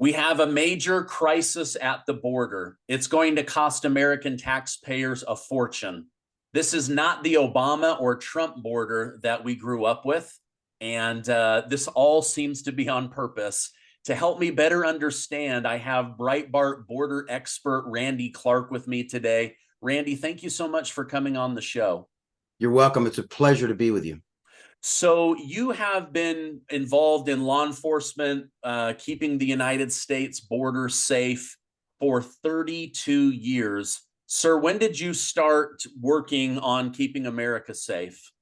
We have a major crisis at the border. It's going to cost American taxpayers a fortune. This is not the Obama or Trump border that we grew up with. And this all seems to be on purpose. To help me better understand, I have Breitbart border expert Randy Clark with me today. Randy, thank you so much for coming on the show. You're welcome. It's a pleasure to be with you. So you have been involved in law enforcement, keeping the United States border safe for 32 years. Sir, when did you start working on keeping America safe?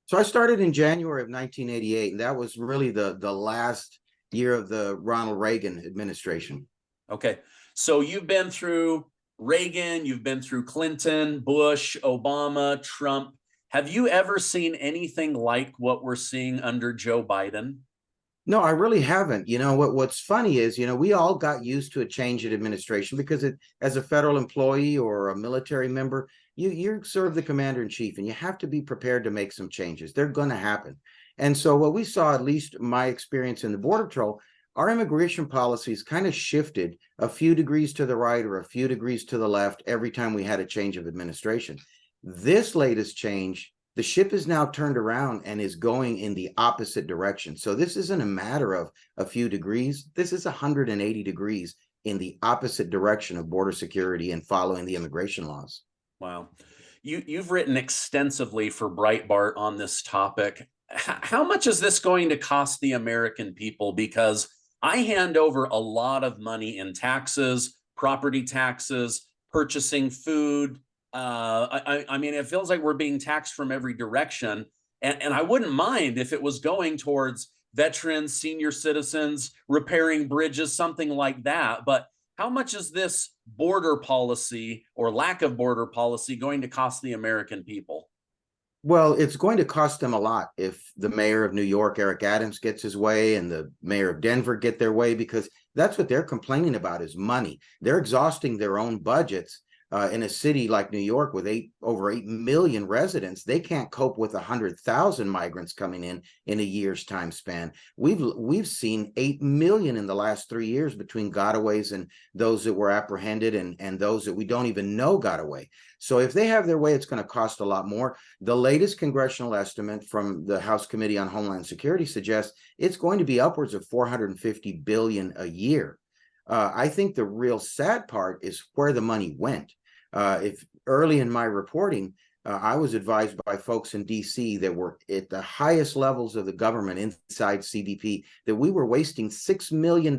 So I started in January of 1988, and that was really the last year of the Ronald Reagan administration. Okay. So you've been through Reagan, you've been through Clinton, Bush, Obama, Trump. Have you ever seen anything like what we're seeing under Joe Biden? No, I really haven't. What's funny is, we all got used to a change in administration because as a federal employee or a military member, you serve the commander in chief and you have to be prepared to make some changes. They're going to happen. And so what we saw, at least my experience in the Border Patrol, our immigration policies kind of shifted a few degrees to the right or a few degrees to the left every time we had a change of administration. This latest change, the ship is now turned around and is going in the opposite direction. So this isn't a matter of a few degrees. This is 180 degrees in the opposite direction of border security and following the immigration laws. Wow. You've written extensively for Breitbart on this topic. How much is this going to cost the American people? Because I hand over a lot of money in taxes, property taxes, purchasing food. I mean, it feels like we're being taxed from every direction. And I wouldn't mind if it was going towards veterans, senior citizens, repairing bridges, something like that. But how much is this border policy or lack of border policy going to cost the American people? Well, it's going to cost them a lot if the mayor of New York, Eric Adams, gets his way and the mayor of Denver get their way, because that's what they're complaining about is money. They're exhausting their own budgets. In a city like New York with over 8 million residents, they can't cope with 100,000 migrants coming in a year's time span. We've seen 8 million in the last 3 years between gotaways and those that were apprehended and those that we don't even know got away. So if they have their way, it's going to cost a lot more. The latest congressional estimate from the House Committee on Homeland Security suggests it's going to be upwards of $450 billion a year. I think the real sad part is where the money went. If early in my reporting, I was advised by folks in DC that were at the highest levels of the government inside CBP that we were wasting $6 million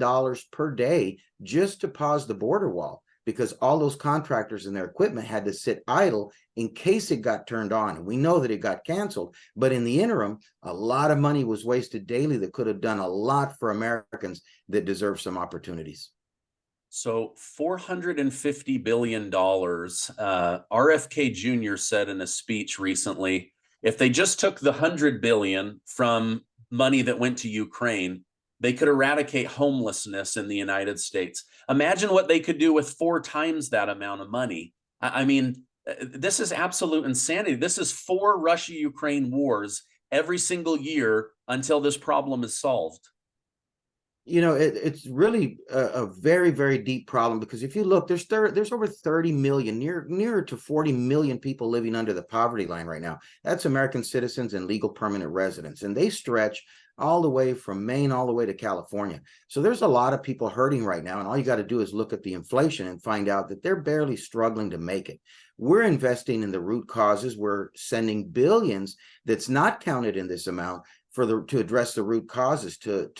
per day just to pause the border wall, because all those contractors and their equipment had to sit idle in case it got turned on. And we know that it got canceled, but in the interim, a lot of money was wasted daily that could have done a lot for Americans that deserve some opportunities. So $450 billion. RFK Jr. said in a speech recently, if they just took the 100 billion from money that went to Ukraine, they could eradicate homelessness in the United States. Imagine what they could do with 4 times that amount of money. I mean, this is absolute insanity. This is 4 Russia-Ukraine wars every single year until this problem is solved. It's really a very, very deep problem, because if you look, there's over 30 million, nearer to 40 million people living under the poverty line right now. That's American citizens and legal permanent residents, and they stretch all the way from Maine all the way to California. So there's a lot of people hurting right now, and all you got to do is look at the inflation and find out that they're barely struggling to make it. We're investing in the root causes. We're sending billions that's not counted in this amount to address the root causes, to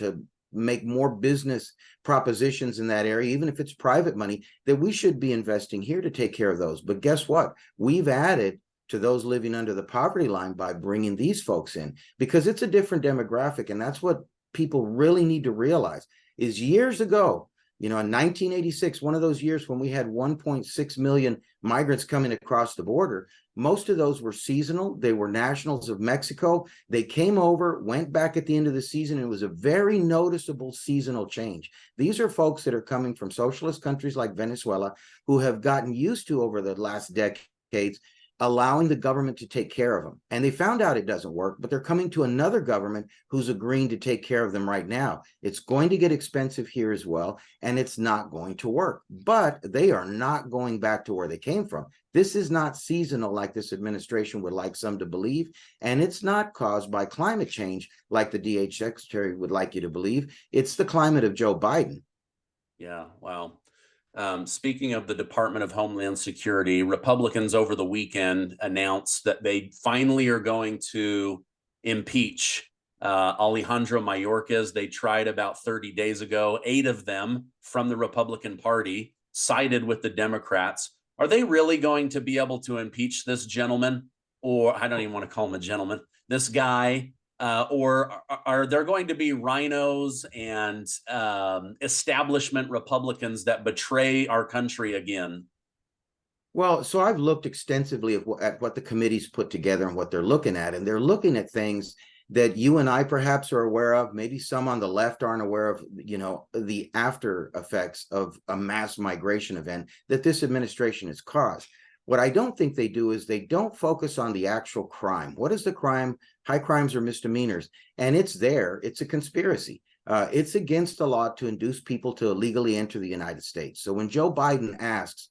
make more business propositions in that area, even if it's private money, that we should be investing here to take care of those. But guess what? We've added to those living under the poverty line by bringing these folks in, because it's a different demographic. And that's what people really need to realize is years ago, in 1986, one of those years when we had 1.6 million migrants coming across the border, most of those were seasonal. They were nationals of Mexico. They came over, went back at the end of the season. And it was a very noticeable seasonal change. These are folks that are coming from socialist countries like Venezuela, who have gotten used to, over the last decades, allowing the government to take care of them. And they found out it doesn't work, but they're coming to another government who's agreeing to take care of them right now. It's going to get expensive here as well, and it's not going to work. But they are not going back to where they came from. This is not seasonal like this administration would like some to believe, and it's not caused by climate change like the DH Secretary would like you to believe. It's the climate of Joe Biden. Yeah, wow. Speaking of the Department of Homeland Security, Republicans over the weekend announced that they finally are going to impeach Alejandro Mayorkas. They tried about 30 days ago. 8 of them from the Republican Party sided with the Democrats. Are they really going to be able to impeach this gentleman? Or I don't even want to call him a gentleman, this guy. Or are there going to be rhinos and establishment Republicans that betray our country again? Well, so I've looked extensively at what the committee's put together and what they're looking at, and they're looking at things that you and I perhaps are aware of. Maybe some on the left aren't aware of, the after effects of a mass migration event that this administration has caused. What I don't think they do is they don't focus on the actual crime. What is the crime? High crimes or misdemeanors. And it's there. It's a conspiracy. It's against the law to induce people to illegally enter the United States. So when Joe Biden asks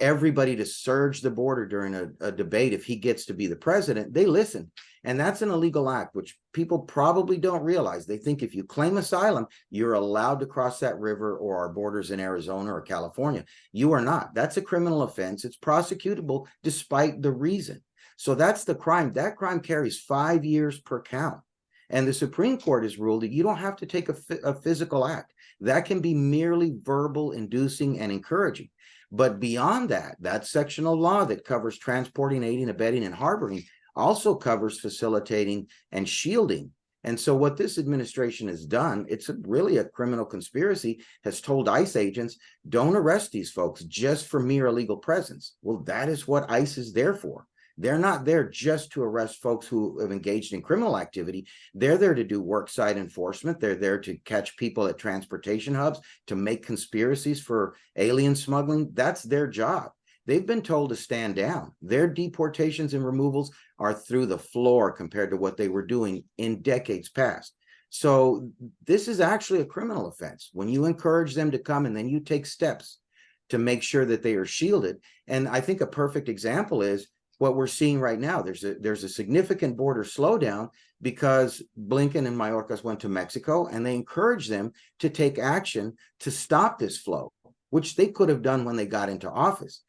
everybody to surge the border during a debate, if he gets to be the president, they listen. And that's an illegal act, which people probably don't realize. They think if you claim asylum, you're allowed to cross that river or our borders in Arizona or California. You are not. That's a criminal offense. It's prosecutable despite the reason. So that's the crime. That crime carries 5 years per count. And the Supreme Court has ruled that you don't have to take a physical act. That can be merely verbal, inducing, and encouraging. But beyond that, that section of law that covers transporting, aiding, abetting, and harboring also covers facilitating and shielding. And so what this administration has done, it's really a criminal conspiracy, has told ICE agents, don't arrest these folks just for mere illegal presence. Well, that is what ICE is there for. They're not there just to arrest folks who have engaged in criminal activity. They're there to do worksite enforcement. They're there to catch people at transportation hubs, to make conspiracies for alien smuggling. That's their job. They've been told to stand down. Their deportations and removals are through the floor compared to what they were doing in decades past. So this is actually a criminal offense. When you encourage them to come and then you take steps to make sure that they are shielded. And I think a perfect example is what we're seeing right now. There's a significant border slowdown because Blinken and Mayorkas went to Mexico and they encouraged them to take action to stop this flow, which they could have done when they got into office.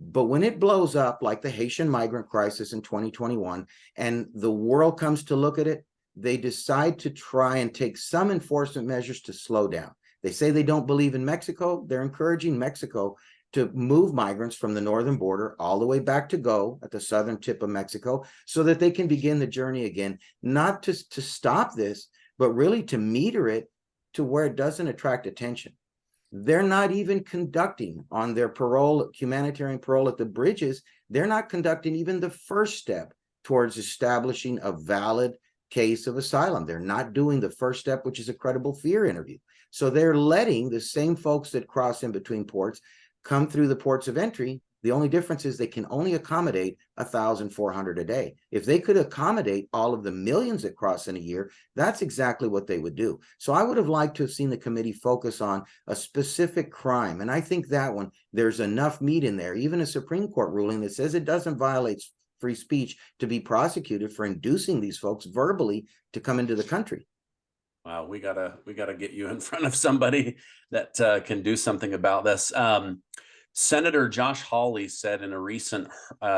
But when it blows up like the Haitian migrant crisis in 2021 and the world comes to look at it, they decide to try and take some enforcement measures to slow down. They say they don't believe in Mexico. They're encouraging Mexico to move migrants from the northern border all the way back to Go at the southern tip of Mexico so that they can begin the journey again, not to stop this, but really to meter it to where it doesn't attract attention. They're not even conducting on their parole, humanitarian parole at the bridges. They're not conducting even the first step towards establishing a valid case of asylum. They're not doing the first step, which is a credible fear interview. So they're letting the same folks that cross in between ports come through the ports of entry. The only difference is they can only accommodate 1,400 a day. If they could accommodate all of the millions that cross in a year, that's exactly what they would do. So I would have liked to have seen the committee focus on a specific crime. And I think that one, there's enough meat in there, even a Supreme Court ruling that says it doesn't violate free speech to be prosecuted for inducing these folks verbally to come into the country. Wow, we gotta get you in front of somebody that can do something about this. Senator Josh Hawley said in a recent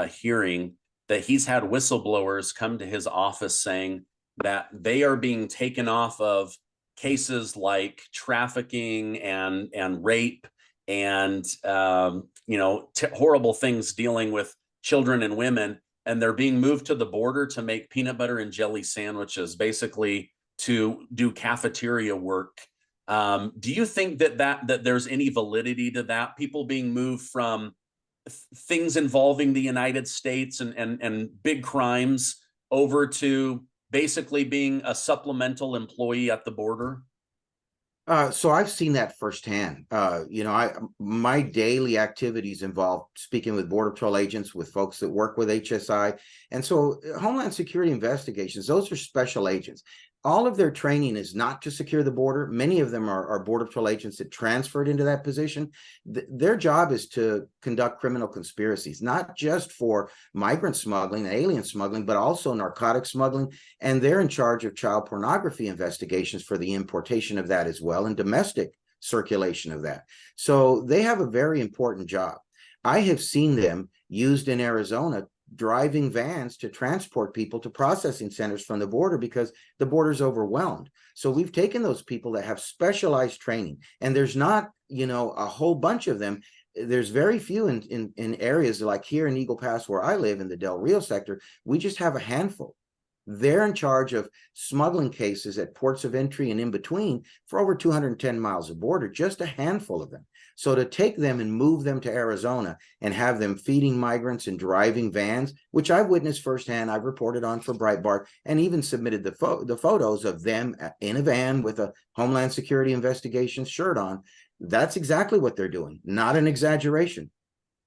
hearing that he's had whistleblowers come to his office saying that they are being taken off of cases like trafficking and rape and horrible things dealing with children and women, and they're being moved to the border to make peanut butter and jelly sandwiches, basically to do cafeteria work. Do you think that there's any validity to that? People being moved from things involving the United States and big crimes over to basically being a supplemental employee at the border? So I've seen that firsthand. My daily activities involve speaking with Border Patrol agents, with folks that work with HSI. And so Homeland Security investigations, those are special agents. All of their training is not to secure the border. Many of them are Border Patrol agents that transferred into that position. Their job is to conduct criminal conspiracies, not just for migrant smuggling, alien smuggling, but also narcotic smuggling. And they're in charge of child pornography investigations for the importation of that as well, and domestic circulation of that. So they have a very important job. I have seen them used in Arizona driving vans to transport people to processing centers from the border because the border's overwhelmed. So we've taken those people that have specialized training, and there's not, a whole bunch of them. There's very few in areas like here in Eagle Pass where I live in the Del Rio sector. We just have a handful. They're in charge of smuggling cases at ports of entry and in between for over 210 miles of border, just a handful of them. So to take them and move them to Arizona and have them feeding migrants and driving vans, which I've witnessed firsthand, I've reported on for Breitbart, and even submitted the photos of them in a van with a Homeland Security Investigations shirt on. That's exactly what they're doing, not an exaggeration.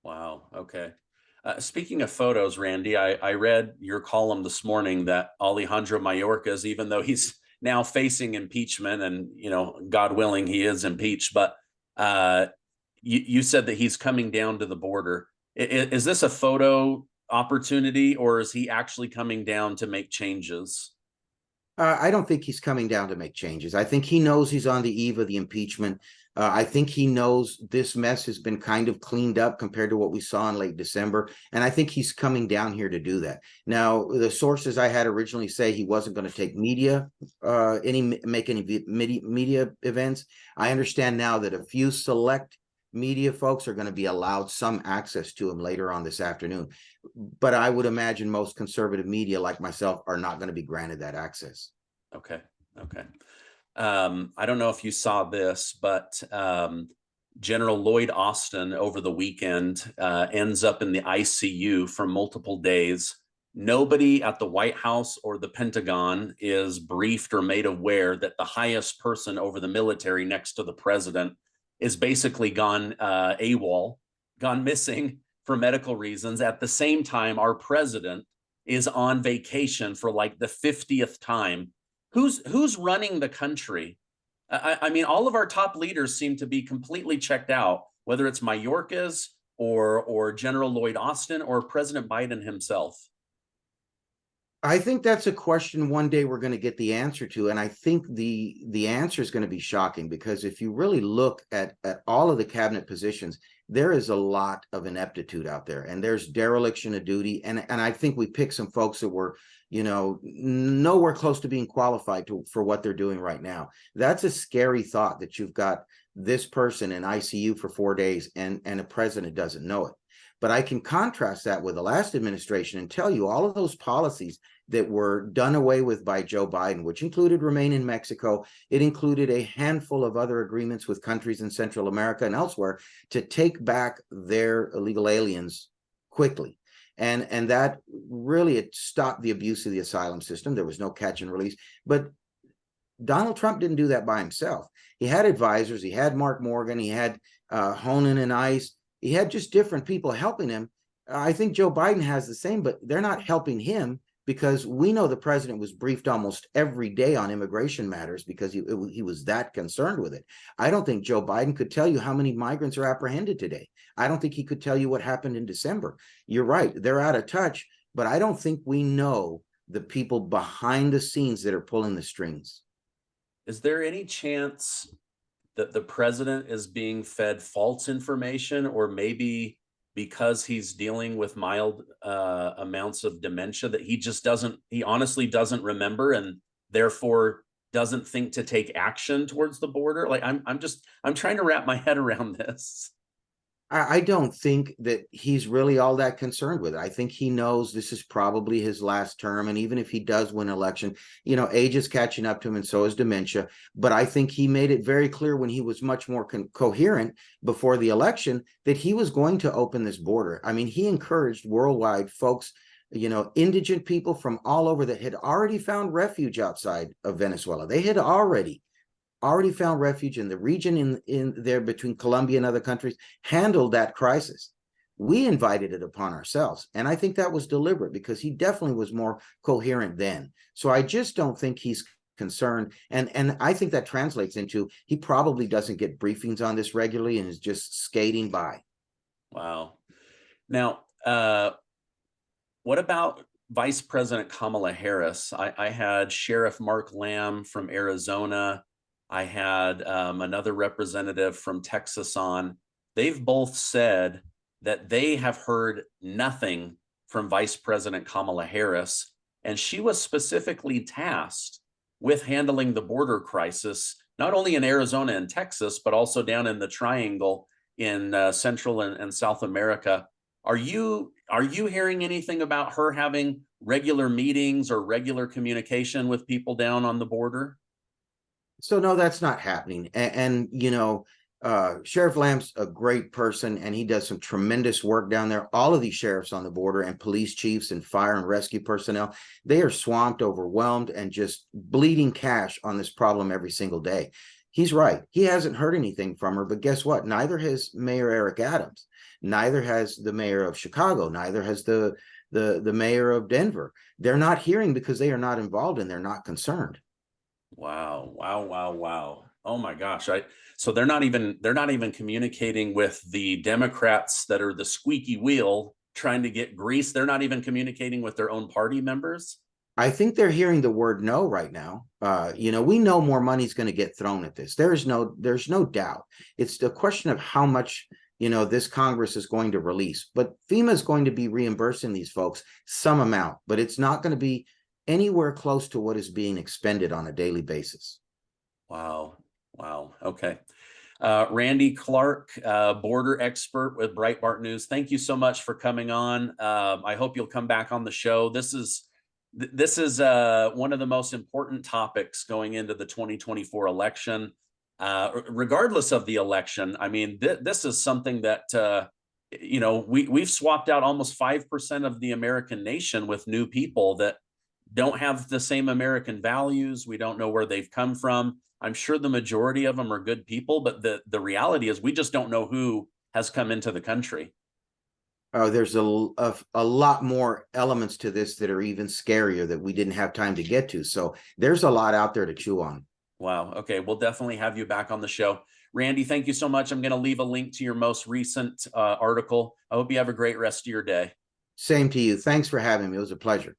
Wow. Okay. Speaking of photos, Randy, I read your column this morning that Alejandro Mayorkas, even though he's now facing impeachment and, God willing, he is impeached, but you said that he's coming down to the border. Is this a photo opportunity, or is he actually coming down to make changes? I don't think he's coming down to make changes. I think he knows he's on the eve of the impeachment. I think he knows this mess has been kind of cleaned up compared to what we saw in late December. And I think he's coming down here to do that. Now, the sources I had originally say he wasn't going to take media events. I understand now that a few select media folks are going to be allowed some access to him later on this afternoon. But I would imagine most conservative media like myself are not going to be granted that access. Okay. Okay. I don't know if you saw this, but General Lloyd Austin over the weekend ends up in the ICU for multiple days. Nobody at the White House or the Pentagon is briefed or made aware that the highest person over the military next to the president is basically gone AWOL, gone missing for medical reasons. At the same time, our president is on vacation for like the 50th time. Who's running the country? I mean, all of our top leaders seem to be completely checked out, whether it's Mayorkas or General Lloyd Austin or President Biden himself. I think that's a question one day we're going to get the answer to, and I think the answer is going to be shocking, because if you really look at all of the cabinet positions, there is a lot of ineptitude out there, and there's dereliction of duty, and I think we picked some folks that were, nowhere close to being qualified for what they're doing right now. That's a scary thought, that you've got this person in ICU for 4 days and a president doesn't know it. But I can contrast that with the last administration and tell you all of those policies that were done away with by Joe Biden, which included remain in Mexico. It included a handful of other agreements with countries in Central America and elsewhere to take back their illegal aliens quickly. And that really, it stopped the abuse of the asylum system. There was no catch and release. But Donald Trump didn't do that by himself. He had advisors. He had Mark Morgan. He had Honan and ICE. He had just different people helping him. I think Joe Biden has the same, but they're not helping him, because we know the president was briefed almost every day on immigration matters because he was that concerned with it. I don't think Joe Biden could tell you how many migrants are apprehended today. I don't think he could tell you what happened in December. You're right, they're out of touch, but I don't think we know the people behind the scenes that are pulling the strings. Is there any chance that the president is being fed false information, or maybe because he's dealing with mild amounts of dementia that he honestly doesn't remember, and therefore doesn't think to take action towards the border? Like, I'm trying to wrap my head around this. I don't think that he's really all that concerned with it. I think he knows this is probably his last term. And even if he does win election, age is catching up to him, and so is dementia. But I think he made it very clear when he was much more coherent before the election that he was going to open this border. I mean, he encouraged worldwide folks, indigent people from all over that had already found refuge outside of Venezuela. They had already already found refuge in the region in there between Colombia and other countries, handled that crisis. We invited it upon ourselves. And I think that was deliberate because he definitely was more coherent then. So I just don't think he's concerned. And I think that translates into he probably doesn't get briefings on this regularly and is just skating by. Wow. Now, what about Vice President Kamala Harris? I had Sheriff Mark Lamb from Arizona. I had another representative from Texas on. They've both said that they have heard nothing from Vice President Kamala Harris, and she was specifically tasked with handling the border crisis, not only in Arizona and Texas, but also down in the Triangle in Central and South America. Are you hearing anything about her having regular meetings or regular communication with people down on the border? So no, that's not happening. And you know, Sheriff Lamb's a great person and he does some tremendous work down there. All of these sheriffs on the border and police chiefs and fire and rescue personnel, they are swamped, overwhelmed, and just bleeding cash on this problem every single day. He's right. He hasn't heard anything from her, but guess what? Neither has Mayor Eric Adams. Neither has the mayor of Chicago. Neither has the mayor of Denver. They're not hearing because they are not involved and they're not concerned. Wow, wow, wow, wow. Oh my gosh. So they're not even communicating with the Democrats that are the squeaky wheel trying to get grease. They're not even communicating with their own party members. I think they're hearing the word no right now. You know, we know more money's going to get thrown at this. There's no doubt. It's the question of how much, you know, this Congress is going to release. But FEMA is going to be reimbursing these folks some amount, but it's not going to be anywhere close to what is being expended on a daily basis. Wow. Wow. Okay. Randy Clark, border expert with Breitbart News. Thank you so much for coming on. I hope you'll come back on the show. This is one of the most important topics going into the 2024 election. Regardless of the election, I mean, this is something that you know, we've swapped out almost 5% of the American nation with new people that don't have the same American values. We don't know where they've come from. I'm sure the majority of them are good people, but the reality is we just don't know who has come into the country. There's a lot more elements to this that are even scarier that we didn't have time to get to. So there's a lot out there to chew on. Wow. Okay. We'll definitely have you back on the show. Randy, thank you so much. I'm going to leave a link to your most recent article. I hope you have a great rest of your day. Same to you. Thanks for having me. It was a pleasure.